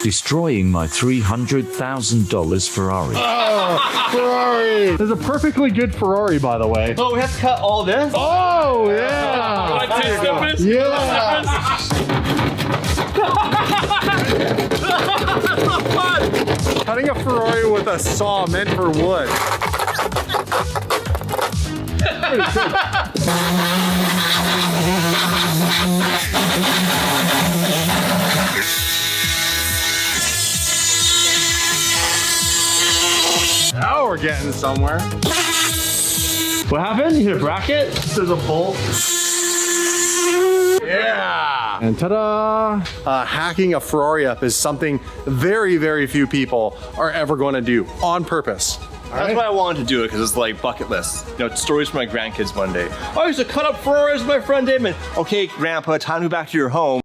Destroying my $300,000 Ferrari. Oh, Ferrari. This is a perfectly good Ferrari, by the way. Oh, we have to cut all this? Oh, yeah. Like two snippets? Yeah. Cutting a Ferrari with a saw meant for wood. Now we're getting somewhere. What happened? You hit a bracket? There's a bolt. Yeah! And ta-da! Hacking a Ferrari up is something very, very few people are ever going to do on purpose. That's why I wanted to do it, because it's like bucket list. You know, stories for my grandkids one day. I used to cut up Ferraris with my friend Damon. Okay, Grandpa, time to go back to your home.